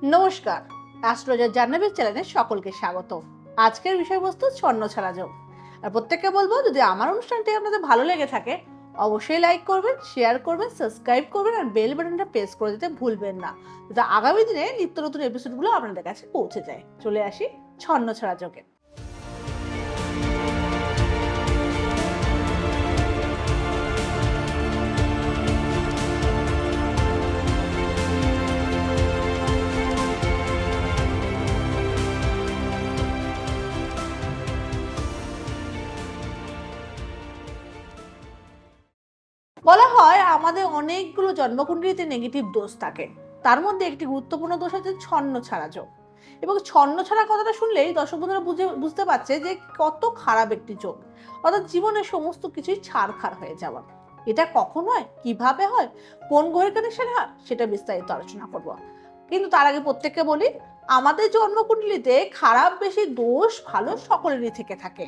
নমস্কার, অ্যাস্ট্রোলজার জাহ্নবীর চ্যানেলে সকলকে স্বাগত। আজকের বিষয়বস্তু ছন্নছাড়া যোগ। আর প্রত্যেককে বলবো, যদি আমার অনুষ্ঠানটি আপনাদের ভালো লেগে থাকে অবশ্যই লাইক করবেন, শেয়ার করবেন, সাবস্ক্রাইব করবেন আর বেল বাটনটা প্রেস করে দিতে ভুলবেন না, যাতে আগামী দিনে নিত্য নতুন এপিসোডগুলো আপনাদের কাছে পৌঁছে যায়। চলে আসি ছন্নছাড়া যোগে। বলা হয় আমাদের অনেকগুলো জন্মকুণ্ডলিতে নেগেটিভ দোষ থাকে, তার মধ্যে একটি গুরুত্বপূর্ণ দোষ হচ্ছে ছন্নছাড়া যোগ। এবং ছন্নছাড়া কথাটা শুনলেই দর্শক বন্ধুরা বুঝতে পারছে যে কত খারাপ একটি যোগ, অর্থাৎ জীবনের সমস্ত কিছুই ছাড়খাড় হয়ে যাওয়া। এটা কখন হয়, কিভাবে হয়, কোন গ্রহের কানেকশনে হয়, সেটা বিস্তারিত আলোচনা করব। কিন্তু তার আগে প্রত্যেককে বলি, আমাদের জন্মকুণ্ডলিতে খারাপ বেশি দোষ ভালো সকলেরই থেকে থাকে।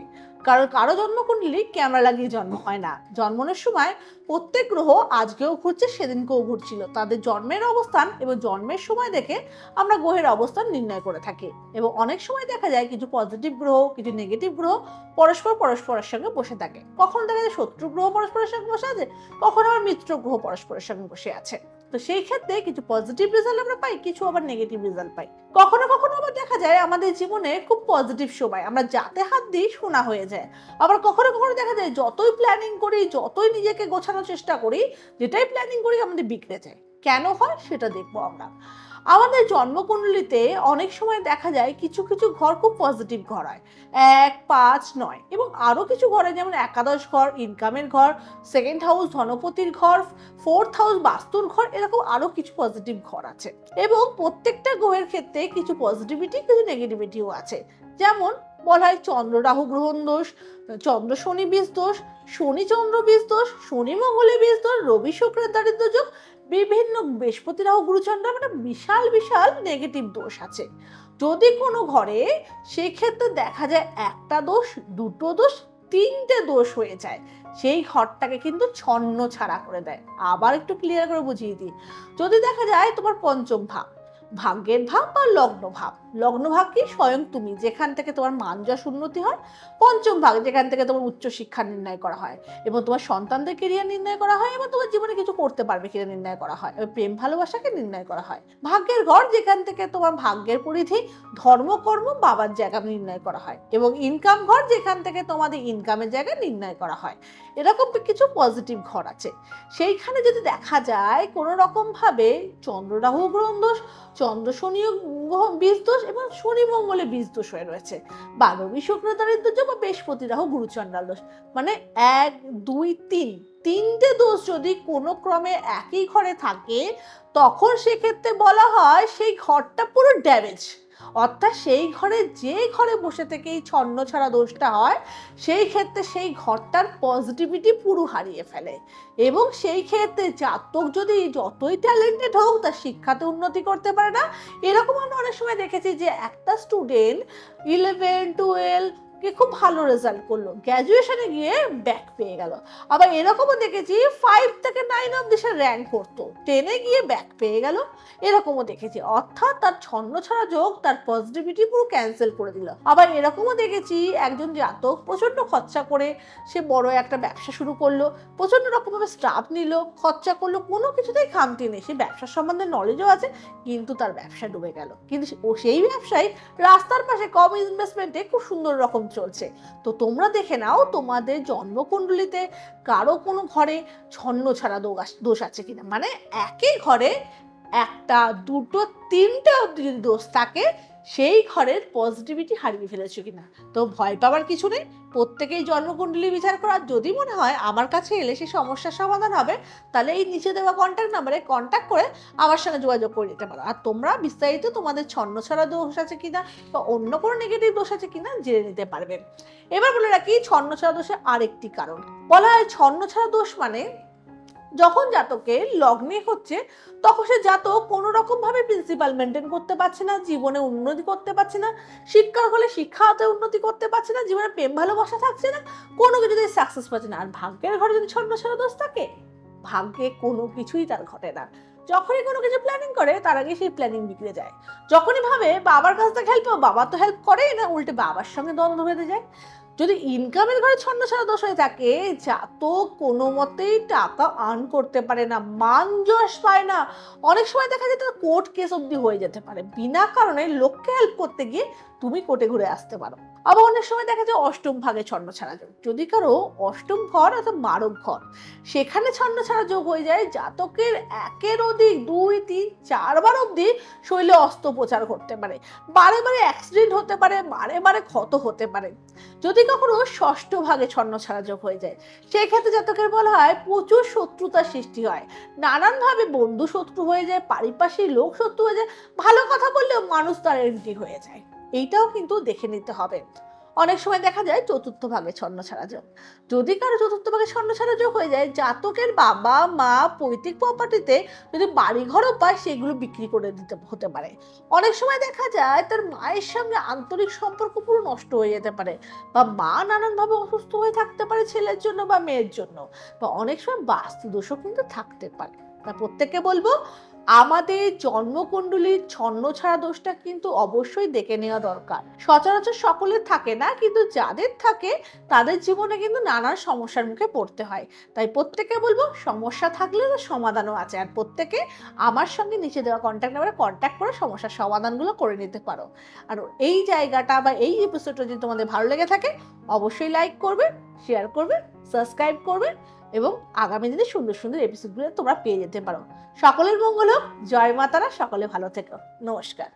কারো জন্মকুণ্ডলী ক্যামেরা লাগিয়ে জন্ম হয় না। জন্মনের সময় প্রত্যেক গ্রহ আজকেও ঘুরছে, সেদিনকেও ঘুরছিল। তাদের জন্মের অবস্থান এবং জন্মের সময় দেখে আমরা গ্রহের অবস্থান নির্ণয় করে থাকি। এবং অনেক সময় দেখা যায় কিছু পজিটিভ গ্রহ, কিছু নেগেটিভ গ্রহ পরস্পরের সঙ্গে বসে থাকে। কখনো দেখা যায় শত্রু গ্রহ পরস্পরের সঙ্গে বসে আছে, কখনো আবার মিত্র গ্রহ পরস্পরের সঙ্গে বসে আছে। তো সেই ক্ষেত্রে কিছু পজিটিভ রেজাল্ট আমরা পাই, কিছু আবার নেগেটিভ রেজাল্ট পাই। কখনো কখনো আবার দেখা যায় আমাদের জীবনে খুব পজিটিভ সময় আমরা যাতে হাত দিই সোনা হয়ে যায়। আবার কখনো কখনো দেখা যায় যতই প্ল্যানিং করি, যতই নিজেকে গোছানোর চেষ্টা করি, যেটাই প্ল্যানিং করি আমাদের বিগড়ে যায়। কেন হয় সেটা দেখবো আমরা। আমাদের জন্মকুণ্ডলিতে অনেক সময় দেখা যায় কিছু কিছু ঘর খুব পজিটিভ ঘর হয়, 1, 5, 9 এবং আরো কিছু ঘরে, যেমন একাদশ ঘর ইনকামের ঘর, সেকেন্ড হাউস ধনপতির ঘর, ফোর্থ হাউস বাস্তুর ঘর, এরকম আরো কিছু পজিটিভ ঘর আছে। এবং প্রত্যেকটা গ্রহের ক্ষেত্রে কিছু পজিটিভিটি কিছু নেগেটিভিটিও আছে। যেমন বলা হয় চন্দ্র রাহু গ্রহণ দোষ, চন্দ্র শনি বীজ দোষ, শনি চন্দ্র বীজ দোষ, শনি মঙ্গলের বীজ দোষ, রবি শুক্রের দারিদ্র যোগ, বিভিন্ন বৃহস্পতি রাহু গুরুচন্দ্র, মানে বিশাল বিশাল নেগেটিভ দোষ আছে। যদি কোনো ঘরে সেই ক্ষেত্রে দেখা যায় একটা দোষ, দুটো দোষ, 3টে দোষ হয়ে যায়, সেই ঘরটাকে কিন্তু ছন্ন ছাড়া করে দেয়। আবার একটু ক্লিয়ার করে বুঝিয়ে দিই। যদি দেখা যায় তোমার পঞ্চম ভাব, ভাগ্যের ভাব বা লগ্ন ভাব, লগ্ন ভাব কি স্বয়ং তুমি, যেখান থেকে তোমার মান যশ উন্নতি হয়। পঞ্চম ভাগ যেখান থেকে তোমার উচ্চ শিক্ষা নির্ণয় করা হয় এবং তোমার সন্তানদের কেরিয়ার নির্ণয় করা হয় এবং তোমার জীবনে কিছু করতে পারবে কিনা নির্ণয় করা হয়, প্রেম ভালোবাসাকে নির্ণয় করা হয়। ভাগ্যের ঘর যেখান থেকে তোমার ভাগ্যের পরিধি, ধর্মকর্ম, বাবার জায়গা নির্ণয় করা হয়। এবং ইনকাম ঘর যেখান থেকে তোমাদের ইনকামের জায়গা নির্ণয় করা হয়। এরকম কিছু পজিটিভ ঘর আছে। সেইখানে যদি দেখা যায় কোনো রকম ভাবে চন্দ্র রাহু গ্রহণ দোষ, চন্দ্র শনি বীজ দোষ এবং শনি মঙ্গলে বীজ দোষ হয়ে রয়েছে, বা রবি শুক্র দারিদ্র যোগ বা বৃহস্পতি রাহু গুরুচন্ডাল দোষ, মানে 1, 2, 3 তিনটে দোষ যদি কোনো ক্রমে একই ঘরে থাকে, তখন সেক্ষেত্রে বলা হয় সেই ঘরটা পুরো ড্যামেজ। অর্থাৎ সেই ঘরে, যে ঘরে বসে থেকে এই ছন্ন ছাড়া দোষটা হয়, সেই ক্ষেত্রে সেই ঘরটার পজিটিভিটি পুরো হারিয়ে ফেলে। এবং সেই ক্ষেত্রে জাতক যদি যতই ট্যালেন্টেড হোক, তার শিক্ষাতে উন্নতি করতে পারে না। এরকম আমরা অনেক সময় দেখেছি যে একটা স্টুডেন্ট 11, 12 কে খুব ভালো রেজাল্ট করলো, গ্র্যাজুয়েশনে গিয়ে ব্যাক পেয়ে গেল। আবার এরকমও দেখেছি 5 থেকে 9 অব্দি সে র্যাঙ্ক করতো, 10-এ গিয়ে ব্যাক পেয়ে গেল, এরকমও দেখেছি। অর্থাৎ তার ছন্ন ছাড়া যোগ তার পজিটিভিটি পুরো ক্যান্সেল করে দিল। আবার এরকমও দেখেছি একজন জাতক প্রচন্ড খরচা করে সে বড় একটা ব্যবসা শুরু করলো, প্রচন্ড রকমভাবে স্টাফ নিল, খরচা করলো, কোনো কিছুতেই খামতি নেই, সে ব্যবসার সম্বন্ধে নলেজও আছে, কিন্তু তার ব্যবসা ডুবে গেল। কিন্তু সেই ব্যবসায় রাস্তার পাশে কম ইনভেস্টমেন্টে খুব সুন্দর রকম চলছে। তো তোমরা দেখে নাও তোমাদের জন্মকুণ্ডলিতে কারো কোনো ঘরে ছন্ন ছাড়া দোষ আছে কিনা, মানে একই ঘরে একটা, দুটো, 3টে অব্দি যদি দোষ থাকে, সেই ঘরের পজিটিভিটি হারিয়ে ফেলেছো কিনা। তো ভয় পাওয়ার কিছু নেই, প্রত্যেকেই জন্মকুণ্ডলী বিচার করা। যদি মনে হয় আমার কাছে এলে সেই সমস্যার সমাধান হবে, তাহলে এই নিচে দেওয়া কন্ট্যাক্ট নাম্বারে কন্ট্যাক্ট করে আমার সঙ্গে যোগাযোগ করে নিতে পারো। আর তোমরা বিস্তারিত তোমাদের ছন্ন ছাড়া দোষ আছে কিনা বা অন্য কোনো নেগেটিভ দোষ আছে কিনা জেনে নিতে পারবে। এবার বলে রাখি ছন্ন ছাড়া দোষের আরেকটি কারণ। বলা হয় ছন্ন ছাড়া দোষ মানে যখন জাতকে লগ্নে হচ্ছে, তখন সে জাতক কোনো রকম ভাবে প্রিন্সিপাল মেনটেন করতে পারছে না, জীবনে উন্নতি করতে পারছে না, শিক্ষার ফলে শিক্ষাতে উন্নতি করতে পারছে না, জীবনে প্রেম ভালোবাসা থাকছে না, কোনো কিছুতে সাকসেস পাচ্ছে না। আর ভাগ্যের ঘরে যদি ছন্ন ছাড়া দোষ থাকে, ভাগ্যে কোনো কিছুই তার ঘটে না। যখনই কোনো কিছু প্ল্যানিং করে তার আগে সেই প্ল্যানিং বিগড়ে যায়। যখনই ভাবে বাবার কাছ থেকে হেল্প পাবো, বাবা তো হেল্প করেই না, উল্টে বাবার সঙ্গে দ্বন্দ্ব বেঁধে যায়। যদি ইনকামের ঘরে ছন্ন ছাড়া দোষ হয়ে থাকে, জাতক কোনো মতেই টাকা আর্ন করতে পারে না, মান যশ পায় না। অনেক সময় দেখা যায় তার কোর্ট কেস অব্দি হয়ে যেতে পারে, বিনা কারণে লোককে হেল্প করতে গিয়ে তুমি কোর্টে ঘুরে আসতে পারো। আবার অনেক সময় দেখা যায় অষ্টম ভাগে ছন্ন ছাড়া যোগ। যদি কারো অষ্টম ঘর অর্থাৎ মারক ঘর, সেখানে ছন্ন ছাড়া যোগ হয়ে যায়, জাতকের একের অধিক 2, 3, 4 বার অব্দি শরীরে অস্ত্রোপচার করতে পারে, বারে বারে অ্যাক্সিডেন্ট হতে পারে, বারে বারে ক্ষত হতে পারে। যদি কখনো ষষ্ঠ ভাগে ছন্ন ছাড়া যোগ হয়ে যায়, সেই ক্ষেত্রে জাতকের বলা হয় প্রচুর শত্রুতার সৃষ্টি হয়, নানানভাবে বন্ধু শত্রু হয়ে যায়, পারিপার্শ্বিক লোক শত্রু হয়ে যায়, ভালো কথা বললেও মানুষ তার এন্টি হয়ে যায়। এইটাও কিন্তু দেখে নিতে হবে। অনেক সময় দেখা যায় চতুর্থ ভাগে ছন্ন ছাড়া যোগ। যদি কারো চতুর্থ ভাগে ছন্ন ছাড়া যোগ হয়ে যায়, জাতকের বাবা মা পৈতৃক প্রপার্টিতে যদি বাড়িঘরও পায়, সেগুলো বিক্রি করে দিতে হতে পারে। অনেক সময় দেখা যায় তার মায়ের সঙ্গে আন্তরিক সম্পর্ক পুরো নষ্ট হয়ে যেতে পারে, বা মা নানানভাবে অসুস্থ হয়ে থাকতে পারে ছেলের জন্য বা মেয়ের জন্য, বা অনেক সময় বাস্তু দোষও কিন্তু থাকতে পারে। তা প্রত্যেককে বলবো, আমাদের জন্মকুণ্ডলীর ছন্ন ছাড়া দোষটা কিন্তু অবশ্যই দেখে নেওয়া দরকার। সচরাচর সকলের থাকে না, কিন্তু যাদের থাকে তাদের জীবনে কিন্তু নানান সমস্যার মুখে পড়তে হয়। তাই প্রত্যেকে বলবো, সমস্যা থাকলে তার সমাধানও আছে। আর প্রত্যেকে আমার সঙ্গে নিচে দেওয়া কন্ট্যাক্ট নাম্বারে কন্ট্যাক্ট করে সমস্যার সমাধানগুলো করে নিতে পারো। আর এই জায়গাটা বা এই এপিসোডটা যদি তোমাদের ভালো লেগে থাকে, অবশ্যই লাইক করবে, শেয়ার করবে, সাবস্ক্রাইব করবে, এবং আগামী দিনে সুন্দর সুন্দর এপিসোডগুলো তোমরা পেয়ে যেতে পারো। সকলের মঙ্গল হোক, জয় মা তারা, সকলে ভালো থেকো, নমস্কার।